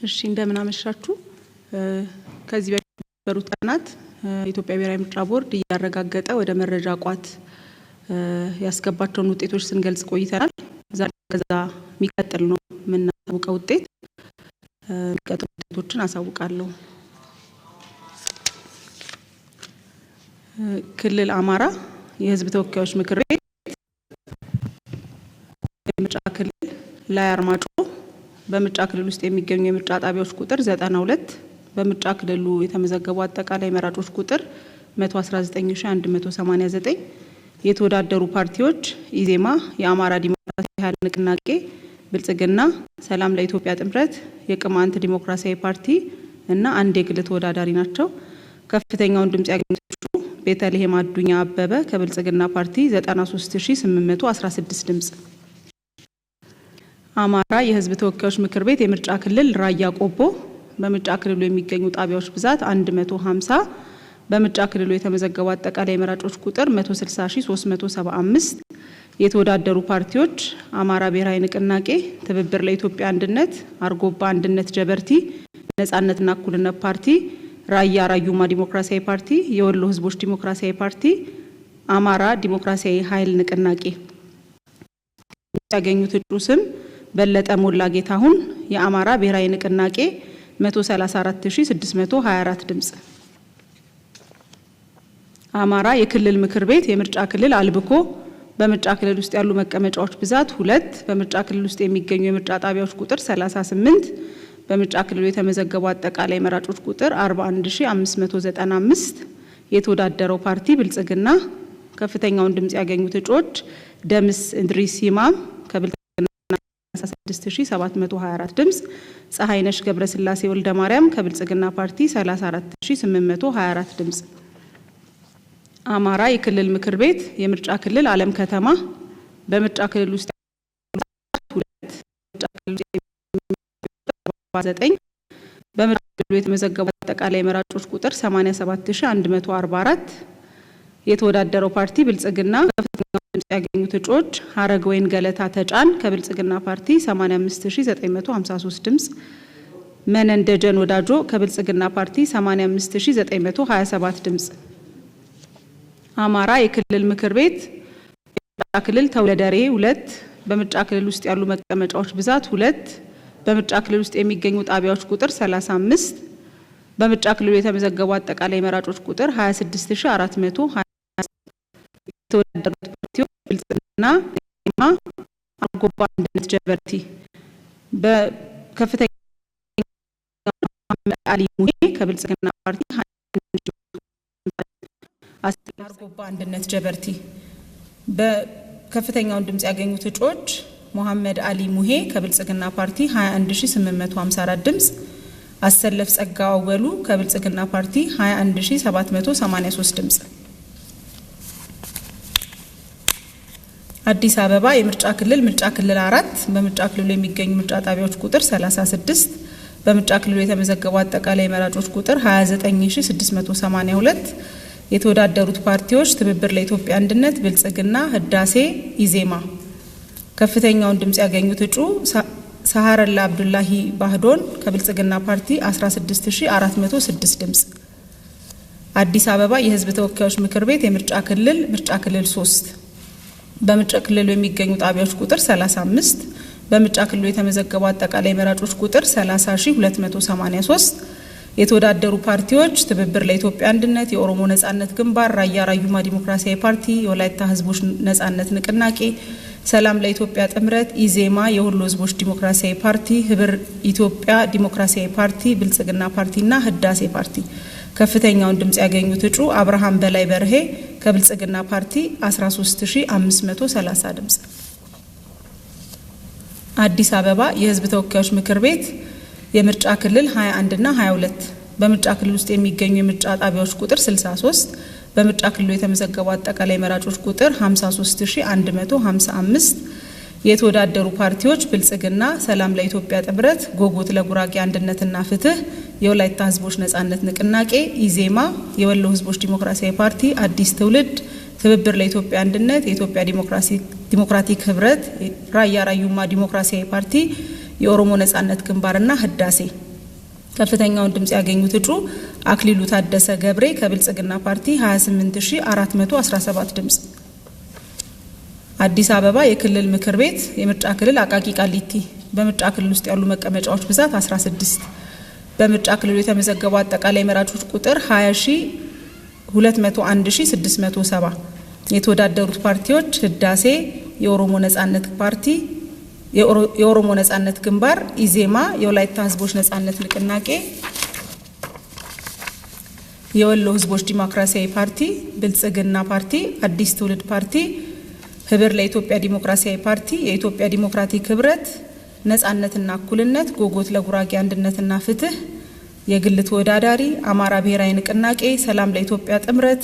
እሺ እንደምን አመሻችሁ። ከዚህ በፊት በሩት ቀናት ኢትዮጵያ ብሔራዊ ምርጫ ቦርድ እያረጋገጠ ወደ መረጃ ቋት ያስገባቸውን ውጤቶች ስንገልጽ ቆይተናል። ዛሬ ከዛ የሚቀጥል ነው የምናሳውቀው ውጤት። የሚቀጥሉ ውጤቶችን አሳውቃለሁ። ክልል አማራ የህዝብ ተወካዮች ምክር ቤት የምርጫ ክልል ላይ አርማጮ በምርጫ ክልል ውስጥ የሚገኙ የምርጫ ጣቢያዎች ቁጥር 92 በምርጫ ክልሉ የተመዘገቡ አጠቃላይ መራጮች ቁጥር 119189 የተወዳደሩ ፓርቲዎች ኢዜማ፣ የአማራ ዲሞክራሲያዊ ኃይል ንቅናቄ፣ ብልጽግና፣ ሰላም ለኢትዮጵያ ጥምረት፣ የቅማንት ዲሞክራሲያዊ ፓርቲ እና አንድ የግል ተወዳዳሪ ናቸው። ከፍተኛውን ድምጽ ያገኙት ቤተልሔም አዱኛ አበበ ከብልጽግና ፓርቲ 93816 ድምጽ። አማራ የህዝብ ተወካዮች ምክር ቤት የምርጫ ክልል ራያ ቆቦ በምርጫ ክልሉ የሚገኙ ጣቢያዎች ብዛት 150 በምርጫ ክልሉ የተመዘገቡ አጠቃላይ መራጮች ቁጥር 160375 የተወዳደሩ ፓርቲዎች አማራ ብሔራዊ ንቅናቄ፣ ትብብር ለኢትዮጵያ አንድነት፣ አርጎባ አንድነት ጀበርቲ፣ ነጻነትና እኩልነት ፓርቲ፣ ራያ ራዩማ ዲሞክራሲያዊ ፓርቲ፣ የወሎ ህዝቦች ዲሞክራሲያዊ ፓርቲ፣ አማራ ዲሞክራሲያዊ ኃይል ንቅናቄ። ያገኙት እጩ ስም በለጠ ሞላ ጌታሁን የአማራ ብሔራዊ ንቅናቄ 134624 ድምጽ። አማራ የክልል ምክር ቤት የምርጫ ክልል አልብኮ በምርጫ ክልል ውስጥ ያሉ መቀመጫዎች ብዛት 2 በምርጫ ክልል ውስጥ የሚገኙ የምርጫ ጣቢያዎች ቁጥር 38 በምርጫ ክልሉ የተመዘገቡ አጠቃላይ መራጮች ቁጥር 41595 የተወዳደረው ፓርቲ ብልጽግና። ከፍተኛውን ድምጽ ያገኙት እጩዎች ደምስ እንድሪስ ይማም ከብልጽግና 66724 ድምጽ፣ ፀሐይነሽ ገብረስላሴ ወልደ ማርያም ከብልጽግና ፓርቲ 34824 ድምጽ። አማራ የክልል ምክር ቤት የምርጫ ክልል አለም ከተማ በምርጫ ክልል ውስጥ 9 በምርጫ ክልሉ የተመዘገቡ አጠቃላይ መራጮች ቁጥር 87144 የተወዳደረው ፓርቲ ብልጽግና። ከፍተኛውን ድምጽ ያገኙት እጩዎች ሀረገወይን ገለታ ተጫን ከብልጽግና ፓርቲ 85953 ድምጽ፣ መነን ደጀን ወዳጆ ከብልጽግና ፓርቲ 85927 ድምጽ። አማራ የክልል ምክር ቤት የምርጫ ክልል ተውለደሬ 2 በምርጫ ክልል ውስጥ ያሉ መቀመጫዎች ብዛት 2 በምርጫ ክልል ውስጥ የሚገኙ ጣቢያዎች ቁጥር 35 በምርጫ ክልሉ የተመዘገቡ አጠቃላይ መራጮች ቁጥር 26420 የተወዳደሩት ፓርቲዎች ብልጽግና፣ ኢዜማ፣ አርጎባ አንድነት ጀበርቲ። በከፍተኛ አሊ ሙሄ ከብልጽግና ፓርቲ አርጎባ አንድነት ጀበርቲ። በከፍተኛውን ድምጽ ያገኙት እጩዎች መሐመድ አሊ ሙሄ ከብልጽግና ፓርቲ 21854 ድምጽ፣ አሰለፍ ጸጋ አወሉ ከብልጽግና ፓርቲ 21783 ድምጽ። አዲስ አበባ የምርጫ ክልል ምርጫ ክልል 4 በምርጫ ክልሉ የሚገኙ ምርጫ ጣቢያዎች ቁጥር 36 በምርጫ ክልሉ የተመዘገቡ አጠቃላይ መራጮች ቁጥር 29682 የተወዳደሩት ፓርቲዎች ትብብር ለኢትዮጵያ አንድነት፣ ብልጽግና፣ ህዳሴ፣ ኢዜማ። ከፍተኛውን ድምጽ ያገኙት እጩ ሰሃረላ አብዱላሂ ባህዶን ከብልጽግና ፓርቲ 16406 ድምጽ። አዲስ አበባ የህዝብ ተወካዮች ምክር ቤት የምርጫ ክልል ምርጫ ክልል 3 በምርጫ ክልሉ የሚገኙ ጣቢያዎች ቁጥር 35 በምርጫ ክልሉ የተመዘገቡ አጠቃላይ መራጮች ቁጥር 30283 የተወዳደሩ ፓርቲዎች ትብብር ለኢትዮጵያ አንድነት፣ የኦሮሞ ነጻነት ግንባር፣ ራያ ራዩማ ዲሞክራሲያዊ ፓርቲ፣ የወላይታ ህዝቦች ነጻነት ንቅናቄ፣ ሰላም ለኢትዮጵያ ጥምረት፣ ኢዜማ፣ የወሎ ህዝቦች ዲሞክራሲያዊ ፓርቲ፣ ህብር ኢትዮጵያ ዲሞክራሲያዊ ፓርቲ፣ ብልጽግና ፓርቲና ህዳሴ ፓርቲ። ከፍተኛውን ድምጽ ያገኙት እጩ አብርሃም በላይ በርሄ ከብልጽግና ፓርቲ 13530 ድምጽ። አዲስ አበባ የህዝብ ተወካዮች ምክር ቤት የምርጫ ክልል 21 እና 22 በምርጫ ክልል ውስጥ የሚገኙ የምርጫ ጣቢያዎች ቁጥር 63 በምርጫ ክልሉ የተመዘገቡ አጠቃላይ መራጮች ቁጥር 53155 የተወዳደሩ ፓርቲዎች ብልጽግና፣ ሰላም ለኢትዮጵያ ጥምረት፣ ጎጎት ለጉራጌ አንድነትና ፍትህ፣ የወላይታ ህዝቦች ነጻነት ንቅናቄ፣ ኢዜማ፣ የወሎ ህዝቦች ዲሞክራሲያዊ ፓርቲ፣ አዲስ ትውልድ፣ ትብብር ለኢትዮጵያ አንድነት፣ የኢትዮጵያ ዲሞክራቲክ ህብረት፣ ራያ ራዩማ ዲሞክራሲያዊ ፓርቲ፣ የኦሮሞ ነጻነት ግንባርና ህዳሴ። ከፍተኛውን ድምጽ ያገኙት እጩ አክሊሉ ታደሰ ገብሬ ከብልጽግና ፓርቲ 28417 ድምጽ። አዲስ አበባ የክልል ምክር ቤት የምርጫ ክልል አቃቂ ቃሊቲ በምርጫ ክልል ውስጥ ያሉ መቀመጫዎች ብዛት 16። በምርጫ ክልሉ የተመዘገቡ አጠቃላይ መራጮች ቁጥር 2021670። የተወዳደሩት ፓርቲዎች ህዳሴ፣ የኦሮሞ ነጻነት ፓርቲ፣ የኦሮሞ ነጻነት ግንባር፣ ኢዜማ፣ የወላይታ ህዝቦች ነጻነት ንቅናቄ፣ የወሎ ህዝቦች ዲሞክራሲያዊ ፓርቲ፣ ብልጽግና ፓርቲ፣ አዲስ ትውልድ ፓርቲ፣ ህብር ለኢትዮጵያ ዲሞክራሲያዊ ፓርቲ፣ የኢትዮጵያ ዲሞክራቲክ ህብረት፣ ነጻነትና እኩልነት፣ ጎጎት ለጉራጌ አንድነትና ፍትህ፣ የግል ተወዳዳሪ፣ አማራ ብሔራዊ ንቅናቄ፣ ሰላም ለኢትዮጵያ ጥምረት፣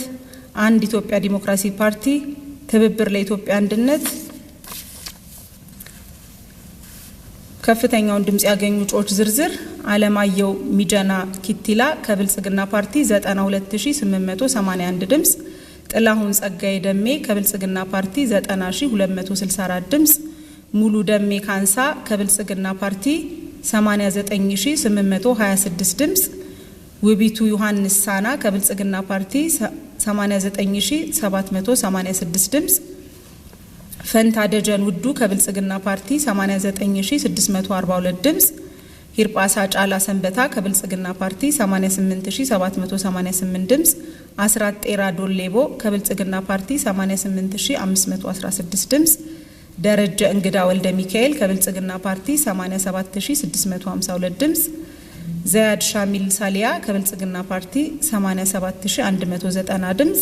አንድ ኢትዮጵያ ዲሞክራሲ ፓርቲ፣ ትብብር ለኢትዮጵያ አንድነት። ከፍተኛውን ድምጽ ያገኙ እጩዎች ዝርዝር አለማየሁ ሚጀና ኪቲላ ከብልጽግና ፓርቲ 92881 ድምጽ፣ ጥላሁን ጸጋይ ደሜ ከብልጽግና ፓርቲ 90264 ድምጽ፣ ሙሉ ደሜ ካንሳ ከብልጽግና ፓርቲ 89826 ድምጽ፣ ውቢቱ ዮሐንስ ሳና ከብልጽግና ፓርቲ 89786 ድምጽ፣ ፈንታ ደጀን ውዱ ከብልጽግና ፓርቲ 89642 ድምጽ፣ ሂርጳሳ ጫላ ሰንበታ ከብልጽግና ፓርቲ 88788 ድምጽ፣ አስራት ጤራ ዶሌቦ ከብልጽግና ፓርቲ 88516 ድምጽ፣ ደረጀ እንግዳ ወልደ ሚካኤል ከብልጽግና ፓርቲ 87652 ድምጽ፣ ዘያድ ሻሚል ሳሊያ ከብልጽግና ፓርቲ 87190 ድምጽ፣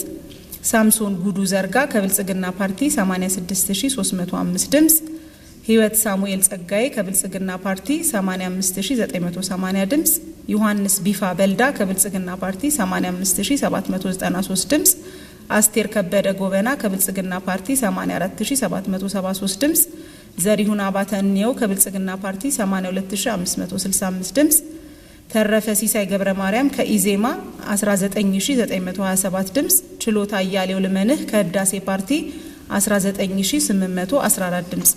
ሳምሶን ጉዱ ዘርጋ ከብልጽግና ፓርቲ 86305 ድምጽ፣ ህይወት ሳሙኤል ጸጋዬ ከብልጽግና ፓርቲ 85980 ድምጽ፣ ዮሐንስ ቢፋ በልዳ ከብልጽግና ፓርቲ 85793 ድምጽ፣ አስቴር ከበደ ጎበና ከብልጽግና ፓርቲ 84773 ድምጽ፣ ዘሪሁን አባተ እንየው ከብልጽግና ፓርቲ 82565 ድምጽ፣ ተረፈ ሲሳይ ገብረ ማርያም ከኢዜማ 19927 ድምጽ፣ ችሎታ አያሌው ልመንህ ከህዳሴ ፓርቲ 19814 ድምጽ።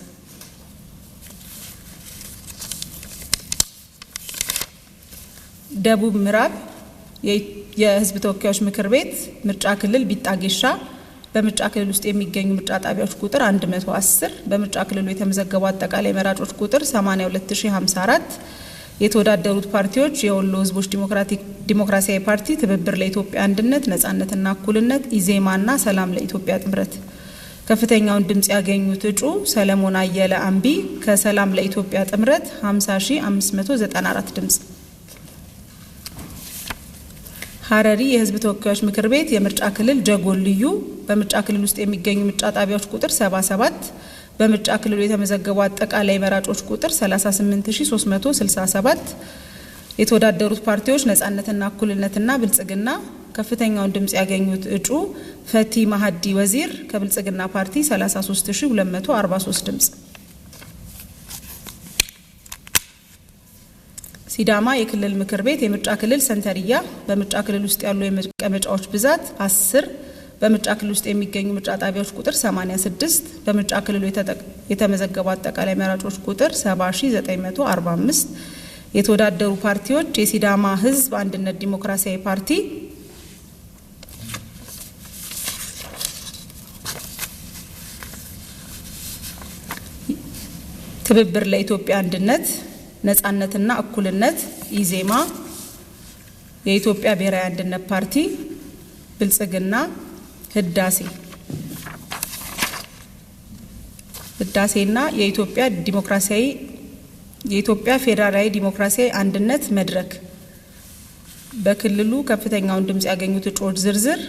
ደቡብ ምዕራብ የህዝብ ተወካዮች ምክር ቤት ምርጫ ክልል ቢጣጌሻ በምርጫ ክልል ውስጥ የሚገኙ ምርጫ ጣቢያዎች ቁጥር 110። በምርጫ ክልሉ የተመዘገቡ አጠቃላይ መራጮች ቁጥር 82054። የተወዳደሩት ፓርቲዎች የወሎ ህዝቦች ዲሞክራሲያዊ ፓርቲ፣ ትብብር ለኢትዮጵያ አንድነት፣ ነጻነትና እኩልነት፣ ኢዜማና ሰላም ለኢትዮጵያ ጥምረት። ከፍተኛውን ድምጽ ያገኙት እጩ ሰለሞን አየለ አምቢ ከሰላም ለኢትዮጵያ ጥምረት 50594 ድምጽ። ሀረሪ የህዝብ ተወካዮች ምክር ቤት የምርጫ ክልል ጀጎል ልዩ በምርጫ ክልል ውስጥ የሚገኙ ምርጫ ጣቢያዎች ቁጥር 77። በምርጫ ክልሉ የተመዘገቡ አጠቃላይ መራጮች ቁጥር 38367። የተወዳደሩት ፓርቲዎች ነጻነትና እኩልነትና ብልጽግና። ከፍተኛውን ድምጽ ያገኙት እጩ ፈቲ ማሀዲ ወዚር ከብልጽግና ፓርቲ 33243 ድምጽ። ሲዳማ የክልል ምክር ቤት የምርጫ ክልል ሰንተርያ በምርጫ ክልል ውስጥ ያሉ የመቀመጫዎች ብዛት 10። በምርጫ ክልል ውስጥ የሚገኙ ምርጫ ጣቢያዎች ቁጥር 86። በምርጫ ክልሉ የተመዘገቡ አጠቃላይ መራጮች ቁጥር 70945። የተወዳደሩ ፓርቲዎች የሲዳማ ህዝብ አንድነት ዲሞክራሲያዊ ፓርቲ፣ ትብብር ለኢትዮጵያ አንድነት፣ ነጻነትና እኩልነት፣ ኢዜማ፣ የኢትዮጵያ ብሔራዊ አንድነት ፓርቲ፣ ብልጽግና፣ ህዳሴና የኢትዮጵያ ፌዴራላዊ ዲሞክራሲያዊ አንድነት መድረክ። በክልሉ ከፍተኛውን ድምጽ ያገኙት እጩዎች ዝርዝር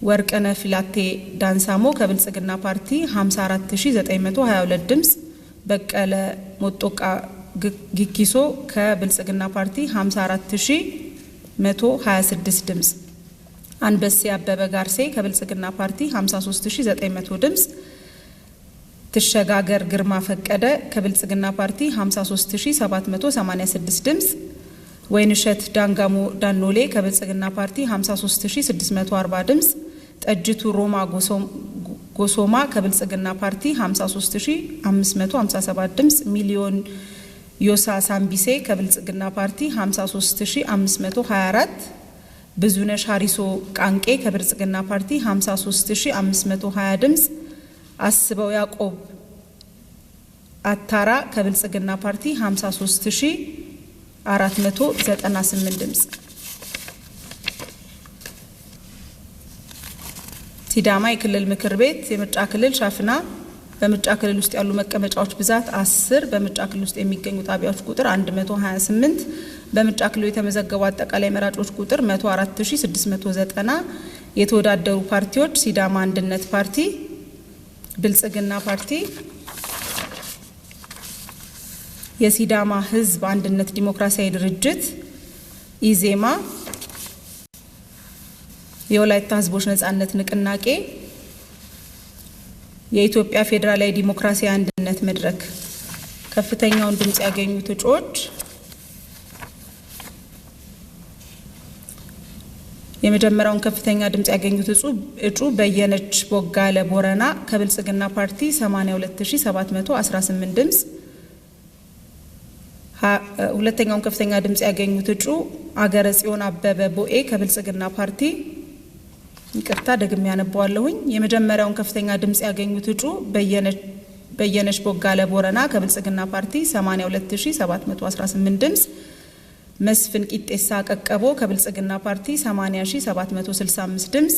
ወርቅነህ ፊላቴ ዳንሳሞ ከብልጽግና ፓርቲ 54922 ድምጽ፣ በቀለ ሞጦቃ ጊኪሶ ከብልጽግና ፓርቲ 54126 ድምጽ፣ አንበሴ አበበ ጋርሴ ከብልጽግና ፓርቲ 53900 ድምጽ፣ ትሸጋገር ግርማ ፈቀደ ከብልጽግና ፓርቲ 53786 ድምጽ፣ ወይንሸት ዳንጋሞ ዳኖሌ ከብልጽግና ፓርቲ 53640 ድምጽ፣ ጠጅቱ ሮማ ጎሶማ ከብልጽግና ፓርቲ 53557 ድምጽ፣ ሚሊዮን ዮሳ ሳምቢሴ ከብልጽግና ፓርቲ 53524፣ ብዙነሽ ሀሪሶ ቃንቄ ከብልጽግና ፓርቲ 53520 ድምጽ፣ አስበው ያዕቆብ አታራ ከብልጽግና ፓርቲ 53498 ድምጽ። ሲዳማ የክልል ምክር ቤት የምርጫ ክልል ሻፍና በምርጫ ክልል ውስጥ ያሉ መቀመጫዎች ብዛት 10፣ በምርጫ ክልል ውስጥ የሚገኙ ጣቢያዎች ቁጥር 128፣ በምርጫ ክልል የተመዘገቡ አጠቃላይ መራጮች ቁጥር 104690። የተወዳደሩ ፓርቲዎች ሲዳማ አንድነት ፓርቲ፣ ብልጽግና ፓርቲ፣ የሲዳማ ሕዝብ አንድነት ዲሞክራሲያዊ ድርጅት ኢዜማ፣ የወላይታ ሕዝቦች ነጻነት ንቅናቄ፣ የኢትዮጵያ ፌዴራላዊ ዲሞክራሲያዊ አንድነት መድረክ። ከፍተኛውን ድምጽ ያገኙት እጩዎች የመጀመሪያውን ከፍተኛ ድምጽ ያገኙት እጩ በየነች ቦጋለ ቦረና ከብልጽግና ፓርቲ 82718 ድምጽ። ሁለተኛውን ከፍተኛ ድምጽ ያገኙት እጩ አገረ ጽዮን አበበ ቦኤ ከብልጽግና ፓርቲ፣ ይቅርታ ደግሜ ያነባዋለሁኝ። የመጀመሪያውን ከፍተኛ ድምጽ ያገኙት እጩ በየነች ቦጋለ ቦረና ከብልጽግና ፓርቲ 82718 ድምጽ። መስፍን ቂጤሳ ቀቀቦ ከብልጽግና ፓርቲ 80765 ድምጽ።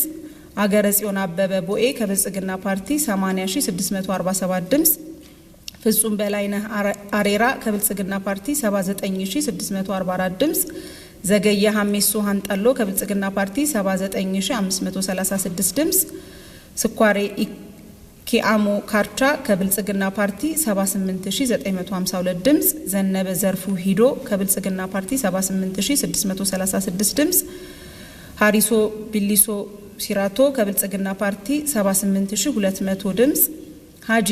አገረ ጽዮን አበበ ቦኤ ከብልጽግና ፓርቲ 80647 ድምጽ። ፍጹም በላይነህ አሬራ ከብልጽግና ፓርቲ 79644 ድምጽ። ዘገየ ሀሜሶ ሀንጠሎ ከብልጽግና ፓርቲ 79536 ድምጽ። ስኳሬ ኪአሞ ካርቻ ከብልጽግና ፓርቲ 78952 ድምጽ። ዘነበ ዘርፉ ሂዶ ከብልጽግና ፓርቲ 78636 ድምጽ። ሀሪሶ ቢሊሶ ሲራቶ ከብልጽግና ፓርቲ 78200 ድምጽ። ሀጂ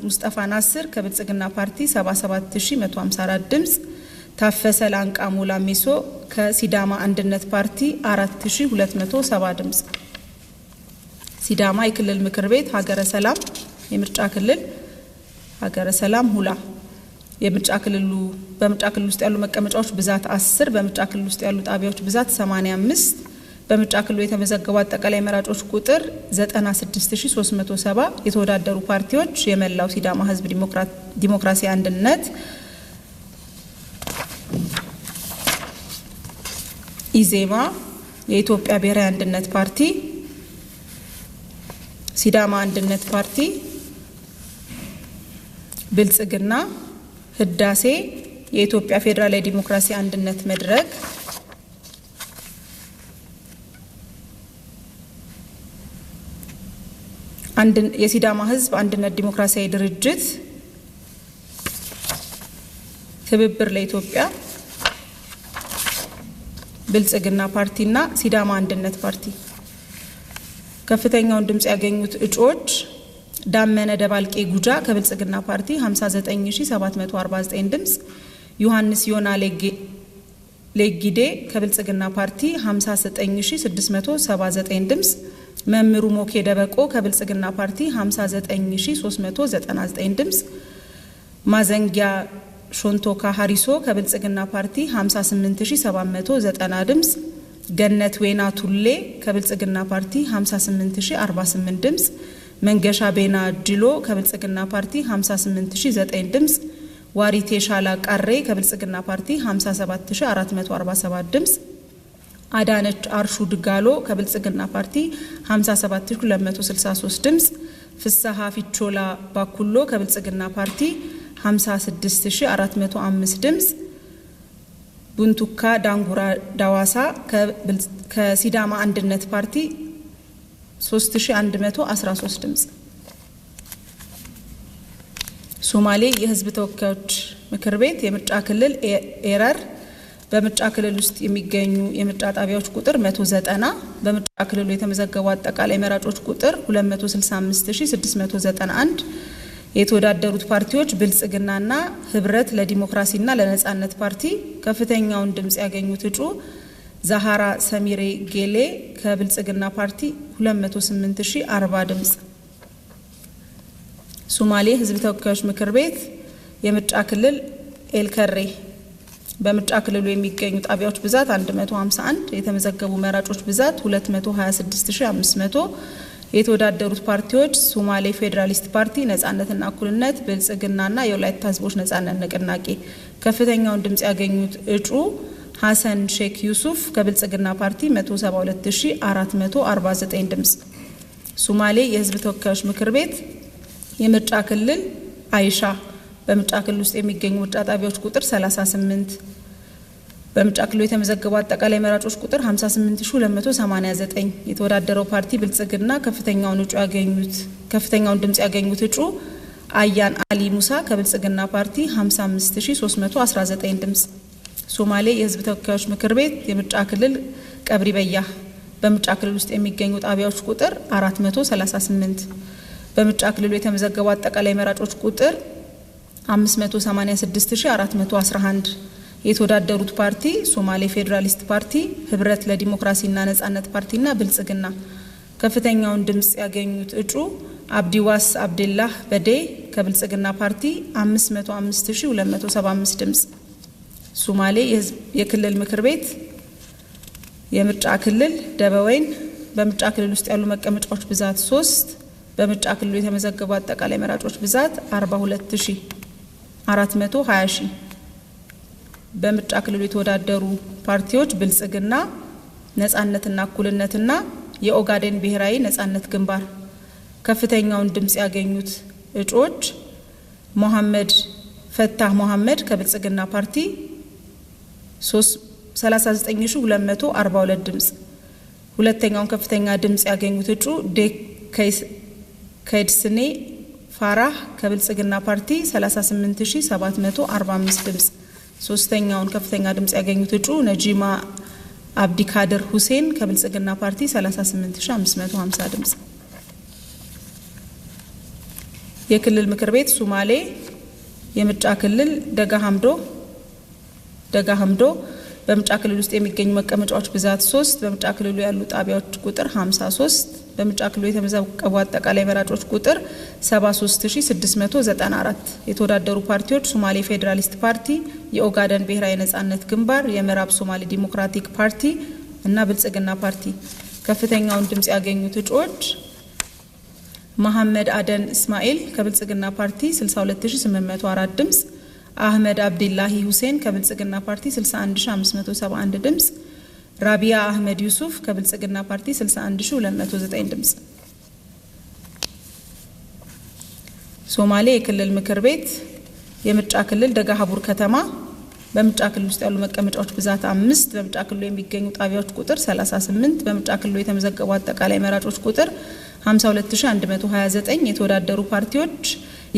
ሙስጠፋ ናስር ከብልጽግና ፓርቲ 77154 ድምጽ። ታፈሰ ላንቃ ሞላሜሶ ከሲዳማ አንድነት ፓርቲ 4270 ድምጽ። ሲዳማ የክልል ምክር ቤት ሀገረ ሰላም የምርጫ ክልል ሀገረ ሰላም ሁላ በምርጫ ክልል ውስጥ ያሉ መቀመጫዎች ብዛት 10፣ በምርጫ ክልል ውስጥ ያሉ ጣቢያዎች ብዛት 85፣ በምርጫ ክልሉ የተመዘገቡ አጠቃላይ መራጮች ቁጥር 96370። የተወዳደሩ ፓርቲዎች የመላው ሲዳማ ሕዝብ ዲሞክራሲ አንድነት፣ ኢዜማ፣ የኢትዮጵያ ብሔራዊ አንድነት ፓርቲ፣ ሲዳማ አንድነት ፓርቲ፣ ብልጽግና፣ ህዳሴ፣ የኢትዮጵያ ፌዴራላዊ ዲሞክራሲ አንድነት መድረክ፣ የሲዳማ ሕዝብ አንድነት ዲሞክራሲያዊ ድርጅት፣ ትብብር ለኢትዮጵያ፣ ብልጽግና ፓርቲና ሲዳማ አንድነት ፓርቲ። ከፍተኛውን ድምጽ ያገኙት እጩዎች ዳመነ ደባልቄ ጉጃ ከብልጽግና ፓርቲ 59749 ድምጽ፣ ዮሐንስ ዮና ሌጊዴ ከብልጽግና ፓርቲ 59679 ድምጽ፣ መምሩ ሞኬ ደበቆ ከብልጽግና ፓርቲ 59399 ድምጽ፣ ማዘንጊያ ሾንቶካ ሀሪሶ ከብልጽግና ፓርቲ 58790 ድምጽ፣ ገነት ዌና ቱሌ ከብልጽግና ፓርቲ 58048 ድምጽ፣ መንገሻ ቤና ጅሎ ከብልጽግና ፓርቲ 58009 ድምጽ፣ ዋሪቴ ሻላ ቃሬ ከብልጽግና ፓርቲ 57447 ድምጽ፣ አዳነች አርሹ ድጋሎ ከብልጽግና ፓርቲ 57263 ድምጽ፣ ፍሳሃ ፊቾላ ባኩሎ ከብልጽግና ፓርቲ 56405 ድምጽ፣ ቡንቱካ ዳንጉራ ዳዋሳ ከሲዳማ አንድነት ፓርቲ 3113 ድምጽ። ሶማሌ የሕዝብ ተወካዮች ምክር ቤት የምርጫ ክልል ኤረር በምርጫ ክልል ውስጥ የሚገኙ የምርጫ ጣቢያዎች ቁጥር 190፣ በምርጫ ክልሉ የተመዘገቡ አጠቃላይ መራጮች ቁጥር 265691። የተወዳደሩት ፓርቲዎች ብልጽግናና ህብረት ለዲሞክራሲና ለነጻነት ፓርቲ። ከፍተኛውን ድምጽ ያገኙት እጩ ዛሃራ ሰሚሬ ጌሌ ከብልጽግና ፓርቲ 208040 ድምጽ። ሶማሌ ሕዝብ ተወካዮች ምክር ቤት የምርጫ ክልል ኤልከሬ በምርጫ ክልሉ የሚገኙ ጣቢያዎች ብዛት 151 የተመዘገቡ መራጮች ብዛት 226500 የተወዳደሩት ፓርቲዎች ሶማሌ ፌዴራሊስት ፓርቲ፣ ነጻነትና እኩልነት፣ ብልጽግናና የወላይታ ህዝቦች ነጻነት ንቅናቄ። ከፍተኛውን ድምጽ ያገኙት እጩ ሐሰን ሼክ ዩሱፍ ከብልጽግና ፓርቲ 172449 ድምጽ። ሶማሌ የህዝብ ተወካዮች ምክር ቤት የምርጫ ክልል አይሻ በምርጫ ክልል ውስጥ የሚገኙ ምርጫ ጣቢያዎች ቁጥር 38 በምርጫ ክልሉ የተመዘገቡ አጠቃላይ መራጮች ቁጥር 58289 የተወዳደረው ፓርቲ ብልጽግና ከፍተኛውን ድምጽ ያገኙት እጩ አያን አሊ ሙሳ ከብልጽግና ፓርቲ 55319 ድምጽ። ሶማሌ የህዝብ ተወካዮች ምክር ቤት የምርጫ ክልል ቀብሪ በያ በምርጫ ክልል ውስጥ የሚገኙ ጣቢያዎች ቁጥር 438 በምርጫ ክልሉ የተመዘገቡ አጠቃላይ መራጮች ቁጥር 586411 የተወዳደሩት ፓርቲ ሶማሌ ፌዴራሊስት ፓርቲ፣ ህብረት ለዲሞክራሲና ነጻነት ፓርቲና ብልጽግና። ከፍተኛውን ድምጽ ያገኙት እጩ አብዲዋስ አብደላህ በዴ ከብልጽግና ፓርቲ 505275 ድምጽ። ሶማሌ የክልል ምክር ቤት የምርጫ ክልል ደበወይን በምርጫ ክልል ውስጥ ያሉ መቀመጫዎች ብዛት 3 በምርጫ ክልሉ የተመዘገቡ አጠቃላይ መራጮች ብዛት 42420 በምርጫ ክልሉ የተወዳደሩ ፓርቲዎች ብልጽግና፣ ነጻነትና እኩልነትና የኦጋዴን ብሔራዊ ነጻነት ግንባር። ከፍተኛውን ድምጽ ያገኙት እጩዎች መሐመድ ፈታህ መሐመድ ከብልጽግና ፓርቲ 39242 ድምጽ። ሁለተኛውን ከፍተኛ ድምጽ ያገኙት እጩ ከይድስኔ ፋራህ ከብልጽግና ፓርቲ 38745 ድምጽ። ሶስተኛውን ከፍተኛ ድምጽ ያገኙት እጩ ነጂማ አብዲካድር ሁሴን ከብልጽግና ፓርቲ 38550 ድምጽ። የክልል ምክር ቤት ሶማሌ የምርጫ ክልል ደጋ ሀምዶ በምርጫ ክልል ውስጥ የሚገኙ መቀመጫዎች ብዛት 3 በምርጫ ክልሉ ያሉ ጣቢያዎች ቁጥር 53 በምርጫ ክልሉ የተመዘገቡ አጠቃላይ መራጮች ቁጥር 73694 የተወዳደሩ ፓርቲዎች ሶማሌ ፌዴራሊስት ፓርቲ፣ የኦጋዴን ብሔራዊ ነጻነት ግንባር፣ የምዕራብ ሶማሌ ዲሞክራቲክ ፓርቲ እና ብልጽግና ፓርቲ። ከፍተኛውን ድምጽ ያገኙት እጩዎች መሐመድ አደን እስማኤል ከብልጽግና ፓርቲ 62804 ድምጽ፣ አህመድ አብዲላሂ ሁሴን ከብልጽግና ፓርቲ 61571 ድምጽ፣ ራቢያ አህመድ ዩሱፍ ከብልጽግና ፓርቲ 61209 ድምጽ። ሶማሌ የክልል ምክር ቤት የምርጫ ክልል ደጋሀቡር ከተማ በምርጫ ክልል ውስጥ ያሉ መቀመጫዎች ብዛት 5 በምርጫ ክልሉ የሚገኙ ጣቢያዎች ቁጥር 38 በምርጫ ክልሉ የተመዘገቡ አጠቃላይ መራጮች ቁጥር 52129 የተወዳደሩ ፓርቲዎች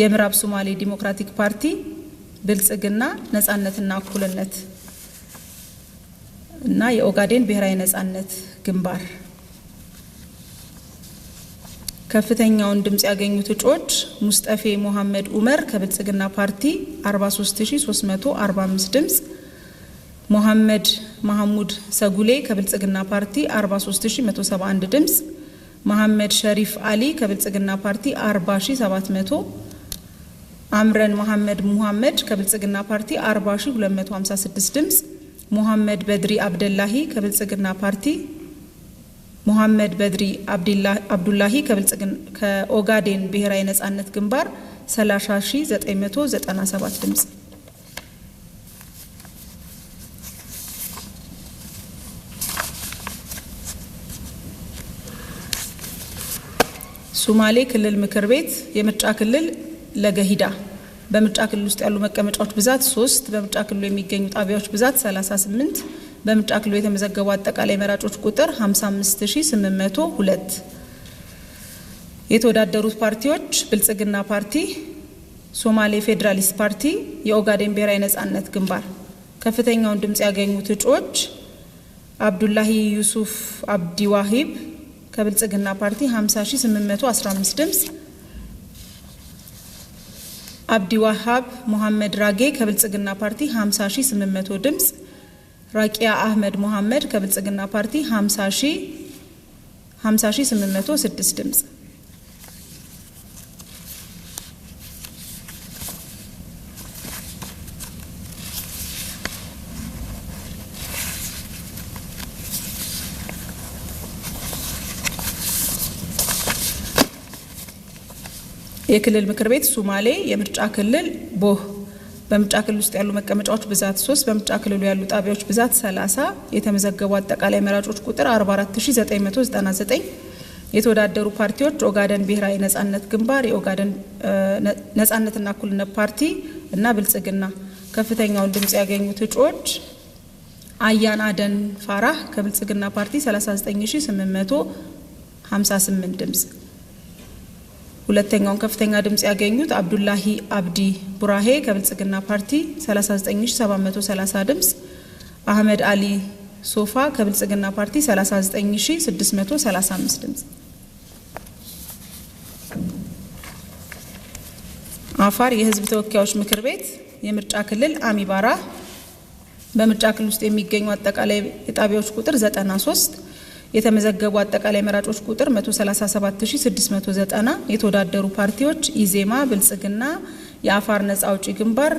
የምዕራብ ሶማሌ ዲሞክራቲክ ፓርቲ፣ ብልጽግና፣ ነጻነትና እኩልነት እና የኦጋዴን ብሔራዊ ነጻነት ግንባር። ከፍተኛውን ድምጽ ያገኙት እጩዎች ሙስጠፌ መሐመድ ኡመር ከብልጽግና ፓርቲ 43345 ድምጽ፣ መሐመድ መሐሙድ ሰጉሌ ከብልጽግና ፓርቲ 43171 ድምጽ፣ መሐመድ ሸሪፍ አሊ ከብልጽግና ፓርቲ 40700፣ አምረን መሐመድ ከብልጽግና ፓርቲ 40256 ድምጽ፣ መሐመድ በድሪ አብደላሂ ከብልጽግና ፓርቲ መሐመድ በድሪ አብዱላሂ ከኦጋዴን ብሔራዊ ነጻነት ግንባር 30997 ድምጽ። ሶማሌ ክልል ምክር ቤት የምርጫ ክልል ለገሂዳ በምርጫ ክልል ውስጥ ያሉ መቀመጫዎች ብዛት 3 በምርጫ ክልሉ የሚገኙ ጣቢያዎች ብዛት 38 በምርጫ ክልሉ የተመዘገቡ አጠቃላይ መራጮች ቁጥር 55802 የተወዳደሩት ፓርቲዎች ብልጽግና ፓርቲ፣ ሶማሌ ፌዴራሊስት ፓርቲ፣ የኦጋዴን ብሔራዊ ነጻነት ግንባር። ከፍተኛውን ድምጽ ያገኙት እጩዎች አብዱላሂ ዩሱፍ አብዲ ዋሂብ ከብልጽግና ፓርቲ 50815 ድምጽ፣ አብዲ ዋሃብ መሐመድ ራጌ ከብልጽግና ፓርቲ 50800 ድምጽ፣ ራቂያ አህመድ መሐመድ ከብልጽግና ፓርቲ 50806 ድምጽ። የክልል ምክር ቤት ሶማሌ የምርጫ ክልል ቦህ በምርጫ ክልል ውስጥ ያሉ መቀመጫዎች ብዛት 3 በምርጫ ክልሉ ያሉ ጣቢያዎች ብዛት 30 የተመዘገቡ አጠቃላይ መራጮች ቁጥር 44999 የተወዳደሩ ፓርቲዎች ኦጋዴን ብሔራዊ ነጻነት ግንባር የኦጋዴን ነጻነትና እኩልነት ፓርቲ እና ብልጽግና ከፍተኛውን ድምጽ ያገኙት እጩዎች አያን አደን ፋራህ ከብልጽግና ፓርቲ 39858 ድምጽ ሁለተኛውን ከፍተኛ ድምጽ ያገኙት አብዱላሂ አብዲ ቡራሄ ከብልጽግና ፓርቲ 39730 ድምጽ አህመድ አሊ ሶፋ ከብልጽግና ፓርቲ 39635 ድምጽ አፋር የህዝብ ተወካዮች ምክር ቤት የምርጫ ክልል አሚባራ በምርጫ ክልል ውስጥ የሚገኙ አጠቃላይ የጣቢያዎች ቁጥር 93 የተመዘገቡ አጠቃላይ መራጮች ቁጥር 137690 የተወዳደሩ ፓርቲዎች ኢዜማ ብልጽግና የአፋር ነጻ አውጪ ግንባር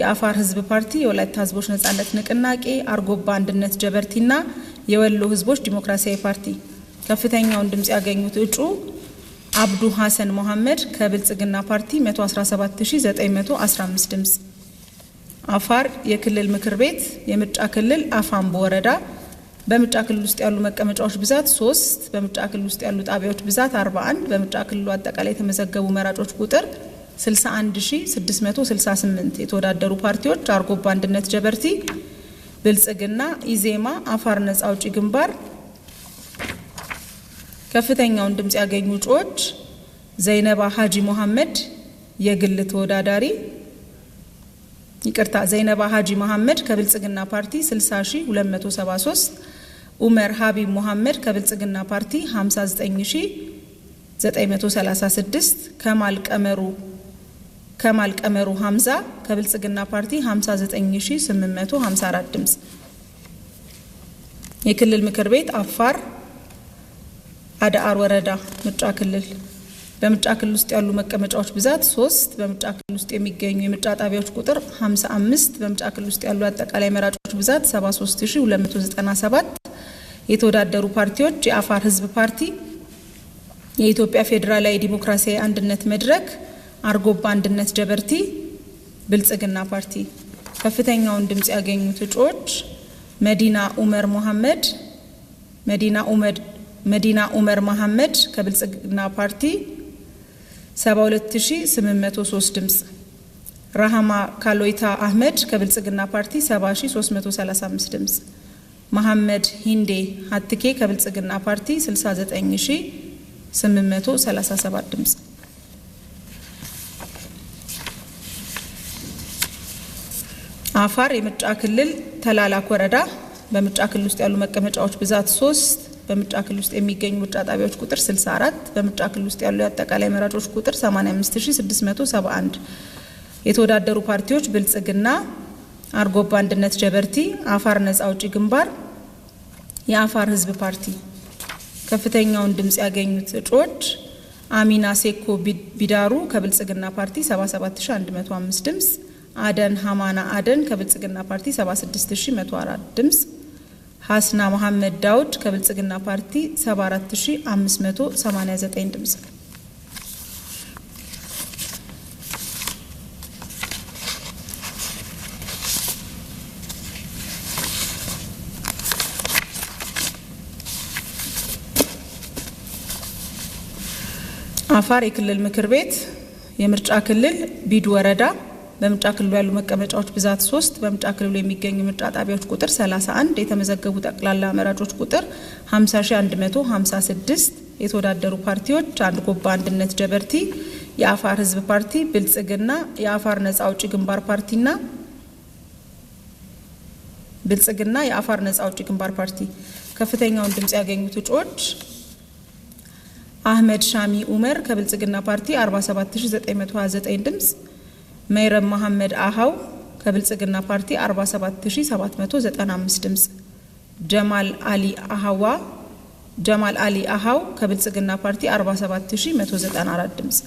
የአፋር ህዝብ ፓርቲ የወላይታ ህዝቦች ነጻነት ንቅናቄ አርጎባ አንድነት ጀበርቲና የወሎ ህዝቦች ዲሞክራሲያዊ ፓርቲ ከፍተኛውን ድምጽ ያገኙት እጩ አብዱ ሐሰን መሐመድ ከብልጽግና ፓርቲ 117915 ድምጽ አፋር የክልል ምክር ቤት የምርጫ ክልል አፋምቦ ወረዳ በምርጫ ክልል ውስጥ ያሉ መቀመጫዎች ብዛት 3 በምርጫ ክልል ውስጥ ያሉ ጣቢያዎች ብዛት 41 በምርጫ ክልሉ አጠቃላይ የተመዘገቡ መራጮች ቁጥር 61668 የተወዳደሩ ፓርቲዎች አርጎባ አንድነት ጀበርቲ ብልጽግና ኢዜማ አፋር ነጻ አውጪ ግንባር ከፍተኛውን ድምጽ ያገኙ እጩዎች ዘይነባ ሀጂ መሐመድ የግል ተወዳዳሪ ዘይነባ ሀጂ መሐመድ ከብልጽግና ፓርቲ 60273 ኡመር ሀቢብ መሐመድ ከብልጽግና ፓርቲ 59936 ከማል ቀመሩ ሐምዛ ከብልጽግና ፓርቲ 59854 ድምጽ የክልል ምክር ቤት አፋር አዳአር ወረዳ ምርጫ ክልል በምርጫ ክልል ውስጥ ያሉ መቀመጫዎች ብዛት 3 በምርጫ ክልል ውስጥ የሚገኙ የምርጫ ጣቢያዎች ቁጥር 55 በምርጫ ክልል ውስጥ ያሉ አጠቃላይ መራጮች ብዛት 73297 የተወዳደሩ ፓርቲዎች የአፋር ህዝብ ፓርቲ የኢትዮጵያ ፌዴራላዊ ዲሞክራሲያዊ አንድነት መድረክ አርጎባ አንድነት ጀበርቲ ብልጽግና ፓርቲ ከፍተኛውን ድምጽ ያገኙት እጩዎች መዲና ኡመር መሐመድ ከብልጽግና ፓርቲ 72803 ድምጽ ራሃማ ካሎይታ አህመድ ከብልጽግና ፓርቲ 70335 ድምጽ መሐመድ ሂንዴ ሀትኬ ከብልጽግና ፓርቲ 69837 ድምጽ አፋር የምርጫ ክልል ተላላክ ወረዳ በምርጫ ክልል ውስጥ ያሉ መቀመጫዎች ብዛት 3 በምርጫ ክልል ውስጥ የሚገኙ ምርጫ ጣቢያዎች ቁጥር 64 በምርጫ ክልል ውስጥ ያሉ አጠቃላይ መራጮች ቁጥር 85671 የተወዳደሩ ፓርቲዎች ብልጽግና አርጎባ አንድነት ጀበርቲ አፋር ነጻ አውጪ ግንባር የአፋር ህዝብ ፓርቲ ከፍተኛውን ድምጽ ያገኙት እጩዎች አሚና ሴኮ ቢዳሩ ከብልጽግና ፓርቲ 77105 ድምጽ አደን ሀማና አደን ከብልጽግና ፓርቲ 76104 ድምጽ ሐስና መሐመድ ዳውድ ከብልጽግና ፓርቲ 74589 ድምጽ አፋር የክልል ምክር ቤት የምርጫ ክልል ቢዱ ወረዳ በምርጫ ክልሉ ያሉ መቀመጫዎች ብዛት 3 በምርጫ ክልሉ የሚገኙ ምርጫ ጣቢያዎች ቁጥር 31 የተመዘገቡ ጠቅላላ መራጮች ቁጥር 50156 የተወዳደሩ ፓርቲዎች አርጎባ አንድነት ጀበርቲ የአፋር ህዝብ ፓርቲ ብልጽግና የአፋር ነጻ አውጪ ግንባር ፓርቲና የአፋር ነጻ አውጪ ግንባር ፓርቲ ከፍተኛውን ድምጽ ያገኙት እጩዎች አህመድ ሻሚ ኡመር ከብልጽግና ፓርቲ 47929 ድምጽ መይረም መሐመድ አሃው ከብልጽግና ፓርቲ 47795 ድምጽ ጀማል አሊ አሃው ከብልጽግና ፓርቲ 47194 ድምጽ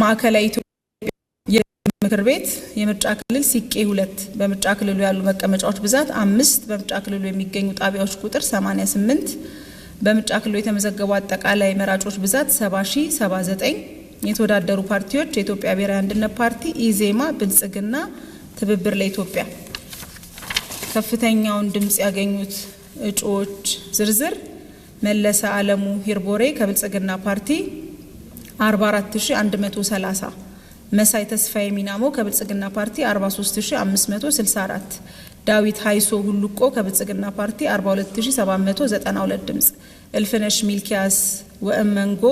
ማዕከላዊ ምክር ቤት የምርጫ ክልል ሲቄ 2 በምርጫ ክልሉ ያሉ መቀመጫዎች ብዛት 5 በምርጫ ክልሉ የሚገኙ ጣቢያዎች ቁጥር 88 በምርጫ ክልሉ የተመዘገቡ አጠቃላይ መራጮች ብዛት 70079። የተወዳደሩ ፓርቲዎች የኢትዮጵያ ብሔራዊ አንድነት ፓርቲ፣ ኢዜማ፣ ብልጽግና፣ ትብብር ለኢትዮጵያ። ከፍተኛውን ድምጽ ያገኙት እጩዎች ዝርዝር መለሰ አለሙ ሂርቦሬ ከብልጽግና ፓርቲ 44130፣ መሳይ ተስፋዬ ሚናሞ ከብልጽግና ፓርቲ 43564፣ ዳዊት ሀይሶ ሁሉቆ ከብልጽግና ፓርቲ 42792 ድምጽ፣ እልፍነሽ ሚልኪያስ ወእመንጎ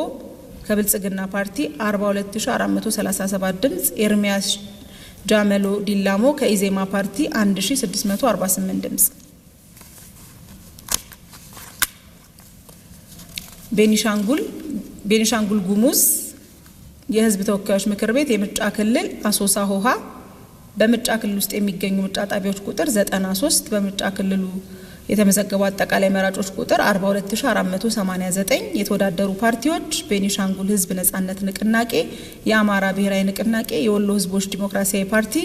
ከብልጽግና ፓርቲ 42437 ድምጽ፣ ኤርሚያስ ጃመሎ ዲላሞ ከኢዜማ ፓርቲ 1648 ድምጽ። ቤኒሻንጉል ጉሙዝ የህዝብ ተወካዮች ምክር ቤት የምርጫ ክልል አሶሳ ሆሃ በምርጫ ክልል ውስጥ የሚገኙ ምርጫ ጣቢያዎች ቁጥር 93፣ በምርጫ ክልሉ የተመዘገቡ አጠቃላይ መራጮች ቁጥር 42489። የተወዳደሩ ፓርቲዎች ቤኒሻንጉል ህዝብ ነጻነት ንቅናቄ፣ የአማራ ብሔራዊ ንቅናቄ፣ የወሎ ህዝቦች ዲሞክራሲያዊ ፓርቲ፣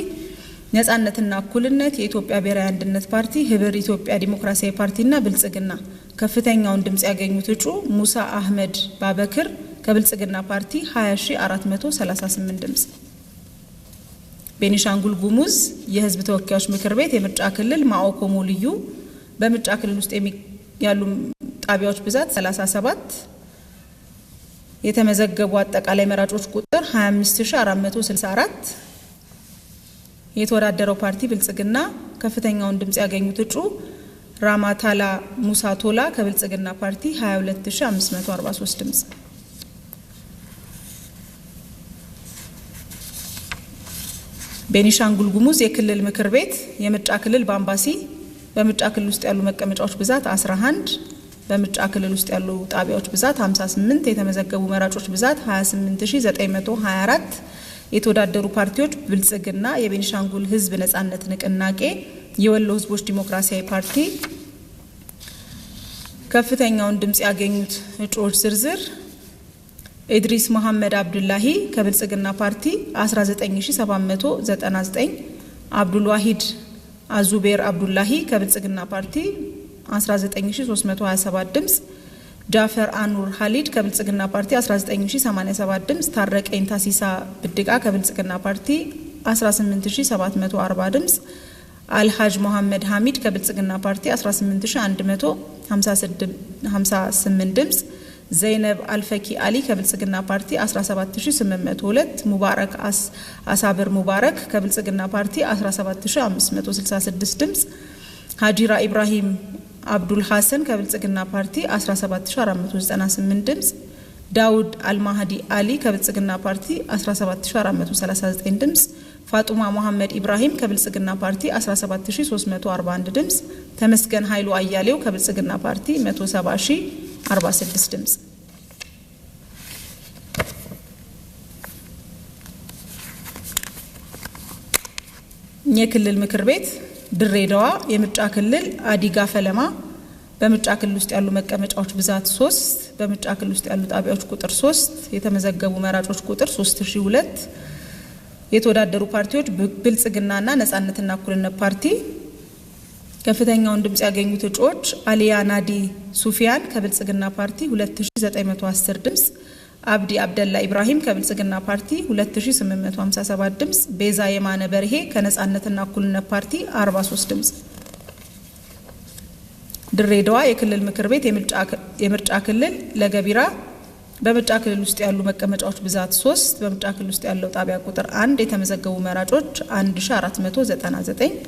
ነጻነትና እኩልነት፣ የኢትዮጵያ ብሔራዊ አንድነት ፓርቲ፣ ህብር ኢትዮጵያ ዲሞክራሲያዊ ፓርቲና ብልጽግና። ከፍተኛውን ድምጽ ያገኙት እጩ ሙሳ አህመድ ባበክር ከብልጽግና ፓርቲ 20438 ድምጽ። ቤኒሻንጉል ጉሙዝ የህዝብ ተወካዮች ምክር ቤት የምርጫ ክልል ማኦኮሞ ልዩ በምርጫ ክልል ውስጥ ያሉ ጣቢያዎች ብዛት 37፣ የተመዘገቡ አጠቃላይ መራጮች ቁጥር 25464። የተወዳደረው ፓርቲ ብልጽግና ከፍተኛውን ድምጽ ያገኙት እጩ ራማታላ ሙሳ ቶላ ከብልጽግና ፓርቲ 22543 ድምጽ። ቤኒሻንጉል ጉሙዝ የክልል ምክር ቤት የምርጫ ክልል ባምባሲ በምርጫ ክልል ውስጥ ያሉ መቀመጫዎች ብዛት 11፣ በምርጫ ክልል ውስጥ ያሉ ጣቢያዎች ብዛት 58፣ የተመዘገቡ መራጮች ብዛት 28924። የተወዳደሩ ፓርቲዎች ብልጽግና፣ የቤኒሻንጉል ህዝብ ነጻነት ንቅናቄ፣ የወሎ ህዝቦች ዲሞክራሲያዊ ፓርቲ። ከፍተኛውን ድምጽ ያገኙት እጩዎች ዝርዝር ኢድሪስ መሐመድ አብዱላሂ ከብልጽግና ፓርቲ 19799፣ አብዱል ዋሂድ አዙቤር አብዱላሂ ከብልጽግና ፓርቲ 19327 ድምጽ፣ ጃፈር አኑር ሀሊድ ከብልጽግና ፓርቲ 19087 ድምጽ፣ ታረቀኝ ታሲሳ ብድቃ ከብልጽግና ፓርቲ 18740 ድምጽ፣ አልሃጅ መሐመድ ሐሚድ ከብልጽግና ፓርቲ 18158 ድምጽ፣ ዘይነብ አልፈኪ አሊ ከብልጽግና ፓርቲ 17802፣ ሙባረክ አሳብር ሙባረክ ከብልጽግና ፓርቲ 17566 ድምጽ፣ ሀጂራ ኢብራሂም አብዱል ሐሰን ከብልጽግና ፓርቲ 17498 ድምጽ፣ ዳውድ አልማህዲ አሊ ከብልጽግና ፓርቲ 17439 ድምጽ፣ ፋጡማ መሐመድ ኢብራሂም ከብልጽግና ፓርቲ 17341 ድምጽ፣ ተመስገን ኃይሉ አያሌው ከብልጽግና ፓርቲ 170046 ድምጽ። የክልል ምክር ቤት ድሬዳዋ የምርጫ ክልል አዲጋ ፈለማ በምርጫ ክልል ውስጥ ያሉ መቀመጫዎች ብዛት 3፣ በምርጫ ክልል ውስጥ ያሉ ጣቢያዎች ቁጥር 3፣ የተመዘገቡ መራጮች ቁጥር 3002። የተወዳደሩ ፓርቲዎች ብልጽግናና ነጻነትና እኩልነት ፓርቲ። ከፍተኛውን ድምጽ ያገኙት እጩዎች አሊያ ናዲ ሱፊያን ከብልጽግና ፓርቲ 2910 ድምጽ፣ አብዲ አብደላ ኢብራሂም ከብልጽግና ፓርቲ 2857 ድምጽ፣ ቤዛ የማነ በርሄ ከነጻነትና እኩልነት ፓርቲ 43 ድምጽ። ድሬዳዋ የክልል ምክር ቤት የምርጫ ክልል ለገቢራ በምርጫ ክልል ውስጥ ያሉ መቀመጫዎች ብዛት 3፣ በምርጫ ክልል ውስጥ ያለው ጣቢያ ቁጥር 1፣ የተመዘገቡ መራጮች 1499።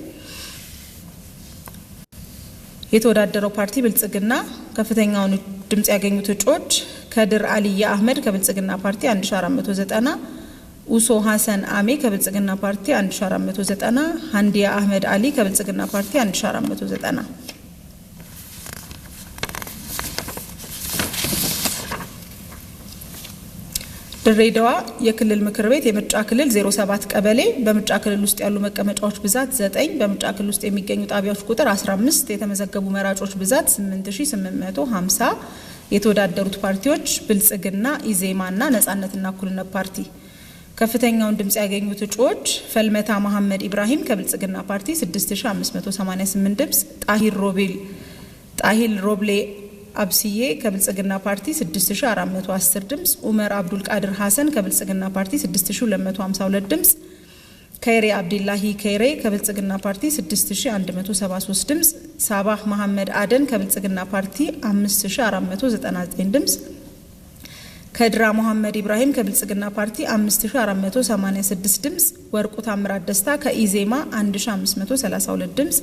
የተወዳደረው ፓርቲ ብልጽግና ከፍተኛውን ድምጽ ያገኙት እጩዎች ከድር አልያ አህመድ ከብልጽግና ፓርቲ 1490፣ ኡሶ ሀሰን አሜ ከብልጽግና ፓርቲ 1490፣ ሀንዲያ አህመድ አሊ ከብልጽግና ፓርቲ 1490። ድሬዳዋ የክልል ምክር ቤት የምርጫ ክልል 07 ቀበሌ በምርጫ ክልል ውስጥ ያሉ መቀመጫዎች ብዛት 9፣ በምርጫ ክልል ውስጥ የሚገኙ ጣቢያዎች ቁጥር 15፣ የተመዘገቡ መራጮች ብዛት 8850። የተወዳደሩት ፓርቲዎች ብልጽግና፣ ኢዜማና ነጻነትና እኩልነት ፓርቲ። ከፍተኛውን ድምጽ ያገኙት እጩዎች ፈልመታ መሐመድ ኢብራሂም ከብልጽግና ፓርቲ 6588 ድምጽ፣ ጣሂር ሮብሌ አብሲዬ ከብልጽግና ፓርቲ 6410 ድምጽ፣ ኡመር አብዱል ቃድር ሐሰን ከብልጽግና ፓርቲ 6252 ድምጽ፣ ከይሬ አብዱላሂ ከይሬ ከብልጽግና ፓርቲ 6173 ድምጽ፣ ሳባህ መሐመድ አደን ከብልጽግና ፓርቲ 5499 ድምጽ፣ ከድራ መሐመድ ኢብራሂም ከብልጽግና ፓርቲ 5486 ድምጽ፣ ወርቁ ታምራት ደስታ ከኢዜማ 1532 ድምጽ፣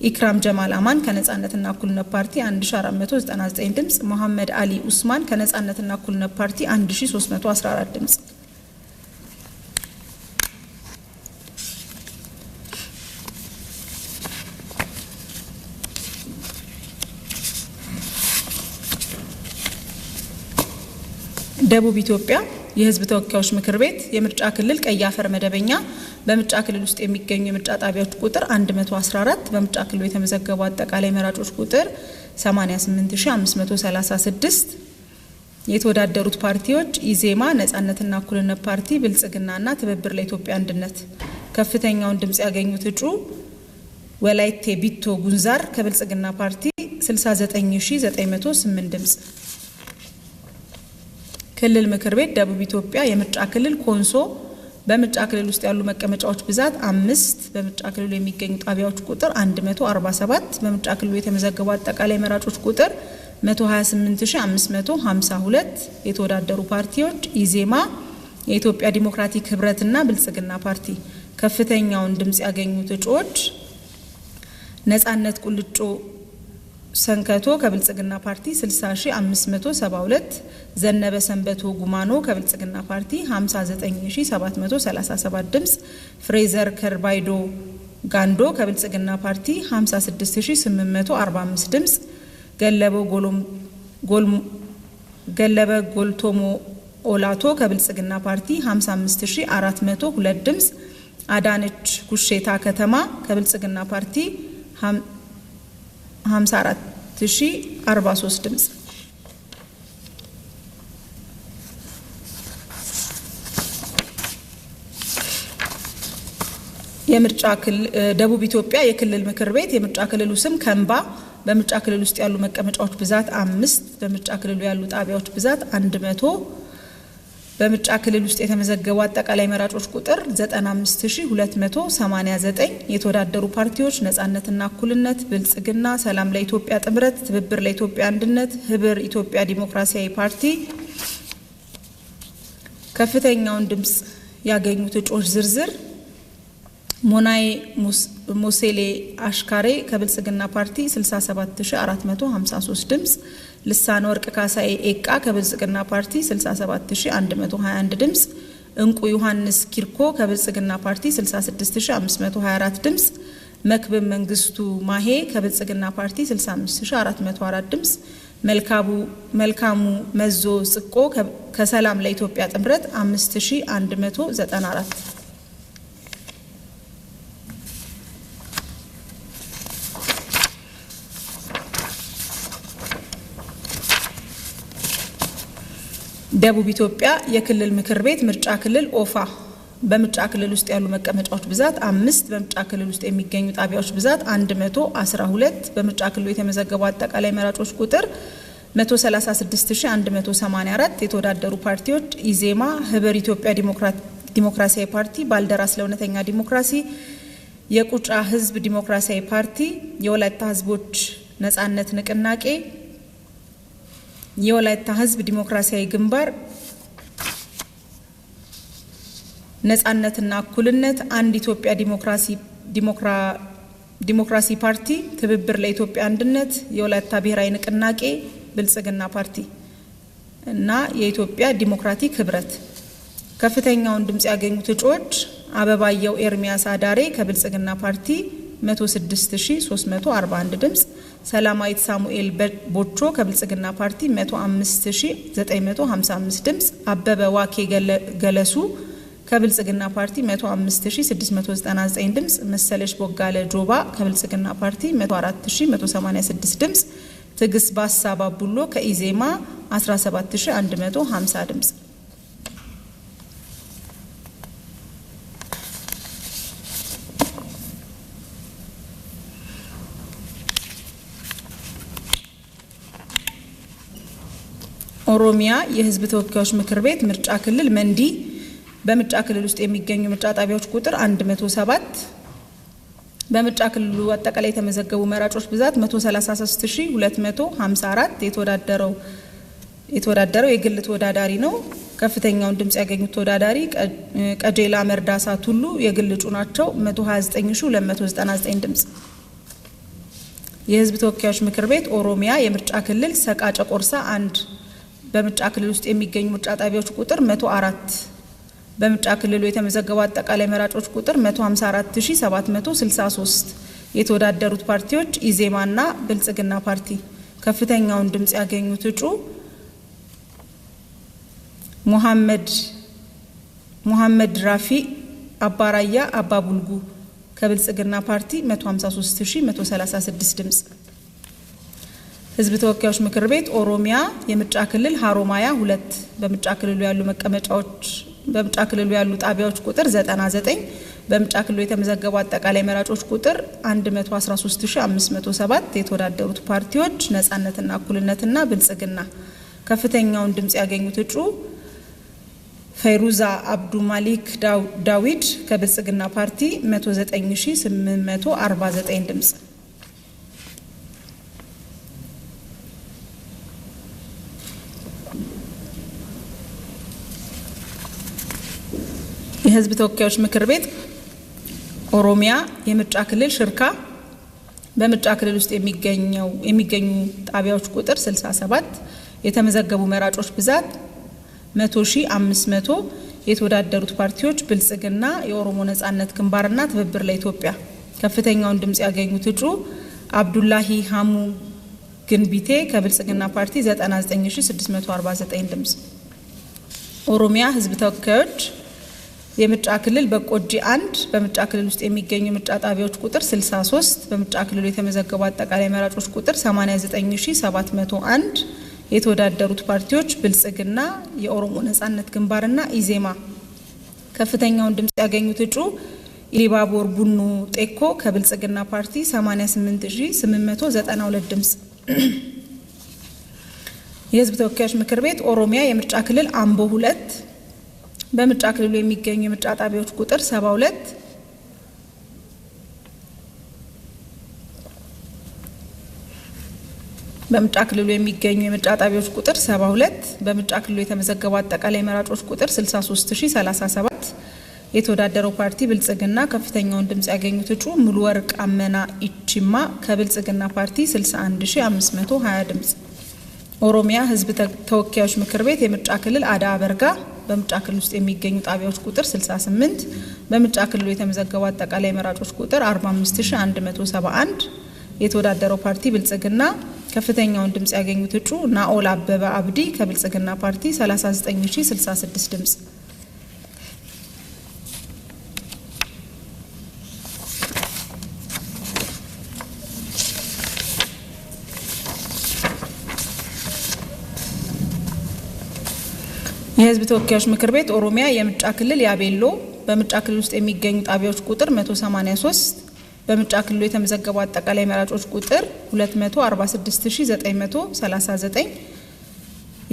ኢክራም ጀማል አማን ከነጻነትና እኩልነት ፓርቲ 1499 ድምጽ፣ መሐመድ አሊ ኡስማን ከነጻነትና እኩልነት ፓርቲ 1314 ድምጽ። ደቡብ ኢትዮጵያ የሕዝብ ተወካዮች ምክር ቤት የምርጫ ክልል ቀይ አፈር መደበኛ በምርጫ ክልል ውስጥ የሚገኙ የምርጫ ጣቢያዎች ቁጥር 114 በምርጫ ክልሉ የተመዘገቡ አጠቃላይ መራጮች ቁጥር 88536 የተወዳደሩት ፓርቲዎች ኢዜማ፣ ነጻነትና እኩልነት ፓርቲ፣ ብልጽግናና ትብብር ለኢትዮጵያ አንድነት። ከፍተኛውን ድምጽ ያገኙት እጩ ወላይቴ ቢቶ ጉንዛር ከብልጽግና ፓርቲ 69908 ድምጽ። ክልል ምክር ቤት ደቡብ ኢትዮጵያ የምርጫ ክልል ኮንሶ በምርጫ ክልል ውስጥ ያሉ መቀመጫዎች ብዛት 5 በምርጫ ክልሉ የሚገኙ ጣቢያዎች ቁጥር 147 በምርጫ ክልሉ የተመዘገቡ አጠቃላይ መራጮች ቁጥር 128552 የተወዳደሩ ፓርቲዎች ኢዜማ፣ የኢትዮጵያ ዲሞክራቲክ ህብረትና ብልጽግና ፓርቲ። ከፍተኛውን ድምጽ ያገኙት እጩዎች ነጻነት ቁልጮ ሰንከቶ ከብልጽግና ፓርቲ 60572፣ ዘነበ ሰንበቶ ጉማኖ ከብልጽግና ፓርቲ 59737 ድምጽ፣ ፍሬዘር ከርባይዶ ጋንዶ ከብልጽግና ፓርቲ 56845 ድምጽ፣ ገለበ ጎልቶሞ ኦላቶ ከብልጽግና ፓርቲ 55402 ድምጽ፣ አዳነች ኩሼታ ከተማ ከብልጽግና ፓርቲ 54043 ድምጽ። የምርጫ ክልል ደቡብ ኢትዮጵያ የክልል ምክር ቤት የምርጫ ክልሉ ስም ከምባ በምርጫ ክልል ውስጥ ያሉ መቀመጫዎች ብዛት 5 በምርጫ ክልሉ ያሉ ጣቢያዎች ብዛት 100 በምርጫ ክልል ውስጥ የተመዘገቡ አጠቃላይ መራጮች ቁጥር 95289 የተወዳደሩ ፓርቲዎች ነጻነትና እኩልነት፣ ብልጽግና፣ ሰላም ለኢትዮጵያ ጥምረት፣ ትብብር ለኢትዮጵያ አንድነት፣ ህብር ኢትዮጵያ ዲሞክራሲያዊ ፓርቲ። ከፍተኛውን ድምጽ ያገኙት እጩዎች ዝርዝር ሞናይ ሙሴሌ አሽካሬ ከብልጽግና ፓርቲ 67453 ድምጽ፣ ልሳን ወርቅ ካሳኤ ኤቃ ከብልጽግና ፓርቲ 67121 ድምጽ፣ እንቁ ዮሐንስ ኪርኮ ከብልጽግና ፓርቲ 66524 ድምጽ፣ መክብብ መንግስቱ ማሄ ከብልጽግና ፓርቲ 65404 ድምጽ፣ መልካሙ መዞ ጽቆ ከሰላም ለኢትዮጵያ ጥምረት 5194። ደቡብ ኢትዮጵያ የክልል ምክር ቤት ምርጫ ክልል ኦፋ በምርጫ ክልል ውስጥ ያሉ መቀመጫዎች ብዛት 5 በምርጫ ክልል ውስጥ የሚገኙ ጣቢያዎች ብዛት 112 በምርጫ ክልሉ የተመዘገቡ አጠቃላይ መራጮች ቁጥር 136184 የተወዳደሩ ፓርቲዎች ኢዜማ፣ ህብር ኢትዮጵያ ዲሞክራሲያዊ ፓርቲ፣ ባልደራስ ለእውነተኛ ዲሞክራሲ፣ የቁጫ ህዝብ ዲሞክራሲያዊ ፓርቲ፣ የወላይታ ህዝቦች ነጻነት ንቅናቄ፣ የወላይታ ህዝብ ዲሞክራሲያዊ ግንባር፣ ነጻነትና እኩልነት፣ አንድ ኢትዮጵያ ዲሞክራሲ ፓርቲ፣ ትብብር ለኢትዮጵያ አንድነት፣ የወላይታ ብሔራዊ ንቅናቄ፣ ብልጽግና ፓርቲ እና የኢትዮጵያ ዲሞክራቲክ ህብረት። ከፍተኛውን ድምጽ ያገኙት እጩዎች አበባየው ኤርሚያስ አዳሬ ከብልጽግና ፓርቲ 106341 ድምጽ፣ ሰላማዊት ሳሙኤል ቦቾ ከብልጽግና ፓርቲ 105955 ድምጽ፣ አበበ ዋኬ ገለሱ ከብልጽግና ፓርቲ 105699 ድምጽ፣ መሰለሽ ቦጋለ ጆባ ከብልጽግና ፓርቲ 104186 ድምጽ፣ ትግስ ባሳ ባቡሎ ከኢዜማ 17150 ድምጽ። ኦሮሚያ የህዝብ ተወካዮች ምክር ቤት ምርጫ ክልል መንዲ በምርጫ ክልል ውስጥ የሚገኙ ምርጫ ጣቢያዎች ቁጥር 107 በምርጫ ክልሉ አጠቃላይ የተመዘገቡ መራጮች ብዛት 133254 የተወዳደረው የግል ተወዳዳሪ ነው። ከፍተኛውን ድምጽ ያገኙት ተወዳዳሪ ቀጀላ መርዳሳ ቱሉ የግል እጩ ናቸው 129299 ድምጽ። የህዝብ ተወካዮች ምክር ቤት ኦሮሚያ የምርጫ ክልል ሰቃ ጨቆርሳ 1 በምርጫ ክልል ውስጥ የሚገኙ ምርጫ ጣቢያዎች ቁጥር 104 በምርጫ ክልሉ የተመዘገቡ አጠቃላይ መራጮች ቁጥር 154763 የተወዳደሩት ፓርቲዎች ኢዜማና ብልጽግና ፓርቲ ከፍተኛውን ድምጽ ያገኙት እጩ ሙሐመድ ራፊ አባራያ አባቡልጉ ከብልጽግና ፓርቲ 153136 ድምጽ። ህዝብ ተወካዮች ምክር ቤት ኦሮሚያ የምርጫ ክልል ሀሮማያ 2 በምርጫ ክልሉ ያሉ ጣቢያዎች ቁጥር 99 በምርጫ ክልሉ የተመዘገቡ አጠቃላይ መራጮች ቁጥር 113507 የተወዳደሩት ፓርቲዎች ነጻነትና እኩልነትና ብልጽግና ከፍተኛውን ድምጽ ያገኙት እጩ ፈይሩዛ አብዱ ማሊክ ዳዊድ ከብልጽግና ፓርቲ 109849 ድምጽ። የህዝብ ተወካዮች ምክር ቤት ኦሮሚያ የምርጫ ክልል ሽርካ በምርጫ ክልል ውስጥ የሚገኙ ጣቢያዎች ቁጥር 67 የተመዘገቡ መራጮች ብዛት 100500 የተወዳደሩት ፓርቲዎች ብልጽግና የኦሮሞ ነጻነት ግንባርና ትብብር ለኢትዮጵያ ከፍተኛውን ድምጽ ያገኙት እጩ አብዱላሂ ሀሙ ግንቢቴ ከብልጽግና ፓርቲ 99649 ድምጽ። ኦሮሚያ ህዝብ ተወካዮች የምርጫ ክልል በቆጂ 1 በምርጫ ክልል ውስጥ የሚገኙ ምርጫ ጣቢያዎች ቁጥር 63 በምርጫ ክልሉ የተመዘገቡ አጠቃላይ መራጮች ቁጥር 89701 የተወዳደሩት ፓርቲዎች ብልጽግና የኦሮሞ ነጻነት ግንባርና ኢዜማ ከፍተኛውን ድምጽ ያገኙት እጩ ኢሊባቦር ቡኑ ጤኮ ከብልጽግና ፓርቲ 88892 ድምጽ። የህዝብ ተወካዮች ምክር ቤት ኦሮሚያ የምርጫ ክልል አምቦ 2 በምርጫ ክልሉ የሚገኙ የምርጫ ጣቢያዎች ቁጥር 72 በምርጫ ክልሉ የሚገኙ የምርጫ ጣቢያዎች ቁጥር 72 በምርጫ ክልሉ የተመዘገቡ አጠቃላይ መራጮች ቁጥር 63037 የተወዳደረው ፓርቲ ብልጽግና ከፍተኛውን ድምጽ ያገኙት እጩ ሙሉ ወርቅ አመና ኢቺማ ከብልጽግና ፓርቲ 61520 ድምጽ። ኦሮሚያ ህዝብ ተወካዮች ምክር ቤት የምርጫ ክልል አዳ አበርጋ በምርጫ ክልል ውስጥ የሚገኙ ጣቢያዎች ቁጥር 68 በምርጫ ክልሉ የተመዘገቡ አጠቃላይ መራጮች ቁጥር 45171 የተወዳደረው ፓርቲ ብልጽግና ከፍተኛውን ድምጽ ያገኙት እጩ ናኦል አበበ አብዲ ከብልጽግና ፓርቲ 39066 ድምጽ። የህዝብ ተወካዮች ምክር ቤት ኦሮሚያ የምርጫ ክልል ያቤሎ በምርጫ ክልል ውስጥ የሚገኙ ጣቢያዎች ቁጥር 183 በምርጫ ክልሉ የተመዘገቡ አጠቃላይ መራጮች ቁጥር 246939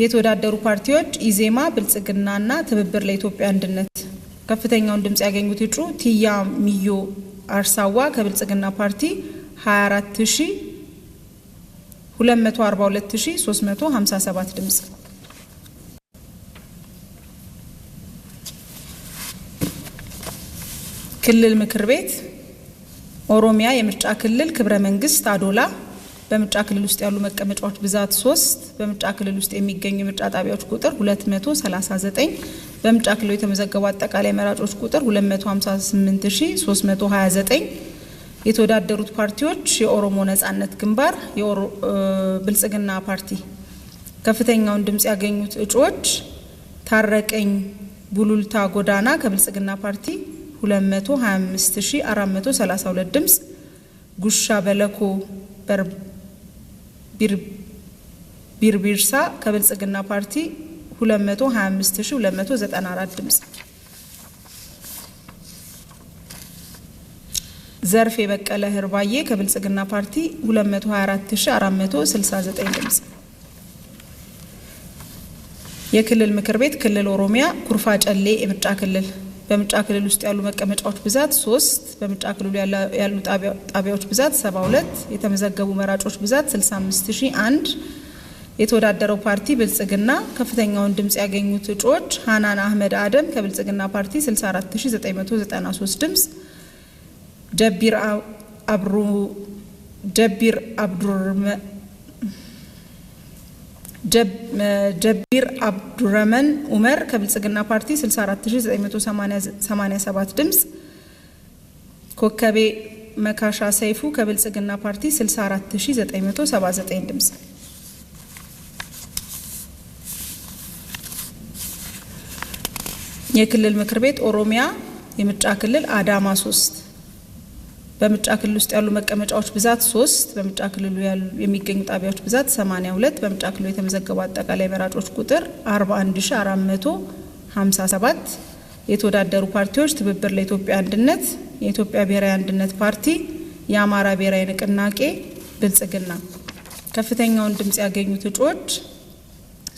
የተወዳደሩ ፓርቲዎች ኢዜማ ብልጽግናና ትብብር ለኢትዮጵያ አንድነት ከፍተኛውን ድምጽ ያገኙት እጩ ቲያ ሚዮ አርሳዋ ከብልጽግና ፓርቲ 2422357 ድምጽ። ክልል ምክር ቤት ኦሮሚያ የምርጫ ክልል ክብረ መንግስት አዶላ በምርጫ ክልል ውስጥ ያሉ መቀመጫዎች ብዛት 3 በምርጫ ክልል ውስጥ የሚገኙ ምርጫ ጣቢያዎች ቁጥር 239 በምርጫ ክልሉ የተመዘገቡ አጠቃላይ መራጮች ቁጥር 258329 የተወዳደሩት ፓርቲዎች የኦሮሞ ነጻነት ግንባር ብልጽግና ፓርቲ ከፍተኛውን ድምጽ ያገኙት እጩዎች ታረቀኝ ቡሉልታ ጎዳና ከብልጽግና ፓርቲ 225432 ድምጽ፣ ጉሻ በለኮ ቢርቢርሳ ከብልጽግና ፓርቲ 225294 ድምጽ፣ ዘርፍ የበቀለ ህርባዬ ከብልጽግና ፓርቲ 224469 ድምጽ። የክልል ምክር ቤት ክልል ኦሮሚያ ኩርፋ ጨሌ የምርጫ ክልል በምርጫ ክልል ውስጥ ያሉ መቀመጫዎች ብዛት 3 በምርጫ ክልሉ ያሉ ጣቢያዎች ብዛት 72 የተመዘገቡ መራጮች ብዛት 65001 የተወዳደረው ፓርቲ ብልጽግና ከፍተኛውን ድምጽ ያገኙት እጩዎች ሃናን አህመድ አደም ከብልጽግና ፓርቲ 64993 ድምጽ ጀቢር አብዱረመን ኡመር ከብልጽግና ፓርቲ 64987 ድምጽ ኮከቤ መካሻ ሰይፉ ከብልጽግና ፓርቲ 64979 ድምጽ የክልል ምክር ቤት ኦሮሚያ የምርጫ ክልል አዳማ 3 በምርጫ ክልል ውስጥ ያሉ መቀመጫዎች ብዛት 3 በምርጫ ክልሉ የሚገኙ ጣቢያዎች ብዛት 82 በምርጫ ክልሉ የተመዘገቡ አጠቃላይ መራጮች ቁጥር 41457 የተወዳደሩ ፓርቲዎች ትብብር ለኢትዮጵያ አንድነት የኢትዮጵያ ብሔራዊ አንድነት ፓርቲ የአማራ ብሔራዊ ንቅናቄ ብልጽግና ከፍተኛውን ድምጽ ያገኙት እጩዎች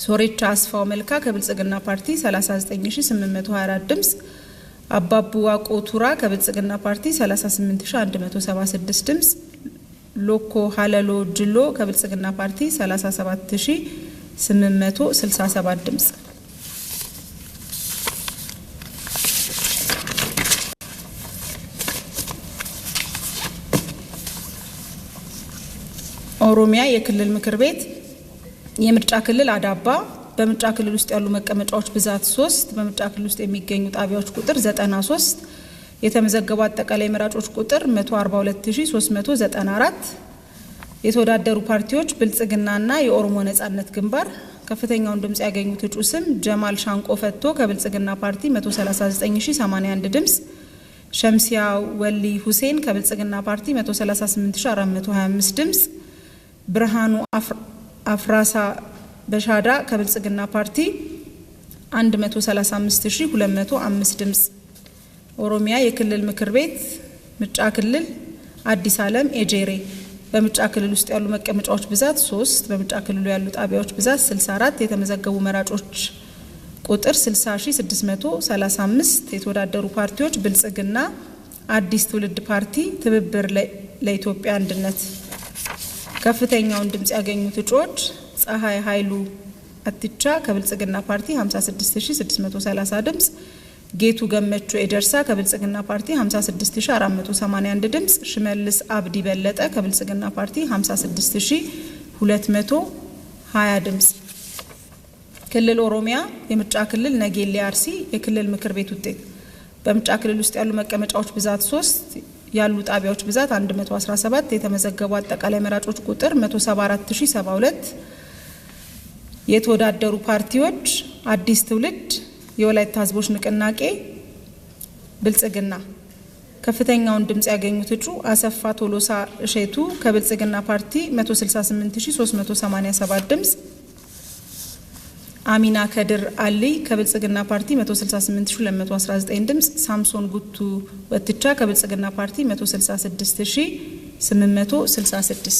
ሶሬቻ አስፋው መልካ ከብልጽግና ፓርቲ 39824 ድምጽ አባቡ ዋቆ ቱራ ከብልጽግና ፓርቲ 38176 ድምጽ ሎኮ ሀለሎ ጅሎ ከብልጽግና ፓርቲ 37867 ድምጽ ኦሮሚያ የክልል ምክር ቤት የምርጫ ክልል አዳባ በምርጫ ክልል ውስጥ ያሉ መቀመጫዎች ብዛት 3 በምርጫ ክልል ውስጥ የሚገኙ ጣቢያዎች ቁጥር 93 የተመዘገቡ አጠቃላይ መራጮች ቁጥር 142394 የተወዳደሩ ፓርቲዎች ብልጽግናና የኦሮሞ ነጻነት ግንባር ከፍተኛውን ድምጽ ያገኙት እጩ ስም ጀማል ሻንቆ ፈቶ ከብልጽግና ፓርቲ 139081 ድምጽ ሸምሲያ ወሊ ሁሴን ከብልጽግና ፓርቲ 138425 ድምጽ ብርሃኑ አፍራሳ በሻዳ ከብልጽግና ፓርቲ 135205 ድምጽ ኦሮሚያ የክልል ምክር ቤት ምርጫ ክልል አዲስ ዓለም ኤጄሬ በምርጫ ክልል ውስጥ ያሉ መቀመጫዎች ብዛት 3 በምርጫ ክልሉ ያሉ ጣቢያዎች ብዛት 64 የተመዘገቡ መራጮች ቁጥር 60635 የተወዳደሩ ፓርቲዎች ብልጽግና አዲስ ትውልድ ፓርቲ ትብብር ለኢትዮጵያ አንድነት ከፍተኛውን ድምጽ ያገኙት እጩዎች ፀሐይ ኃይሉ አትቻ ከብልጽግና ፓርቲ 56630 ድምጽ ጌቱ ገመቹ ኤደርሳ ከብልጽግና ፓርቲ 56481 ድምጽ ሽመልስ አብዲ በለጠ ከብልጽግና ፓርቲ 56220 ድምጽ ክልል ኦሮሚያ የምርጫ ክልል ነጌሌ አርሲ የክልል ምክር ቤት ውጤት በምርጫ ክልል ውስጥ ያሉ መቀመጫዎች ብዛት 3 ያሉ ጣቢያዎች ብዛት 117 የተመዘገቡ አጠቃላይ መራጮች ቁጥር 174072 የተወዳደሩ ፓርቲዎች አዲስ ትውልድ የወላይታ ህዝቦች ንቅናቄ ብልጽግና ከፍተኛውን ድምጽ ያገኙት እጩ አሰፋ ቶሎሳ እሸቱ ከብልጽግና ፓርቲ 168387 ድምጽ አሚና ከድር አሊ ከብልጽግና ፓርቲ 168219 ድምጽ ሳምሶን ጉቱ ወትቻ ከብልጽግና ፓርቲ 166866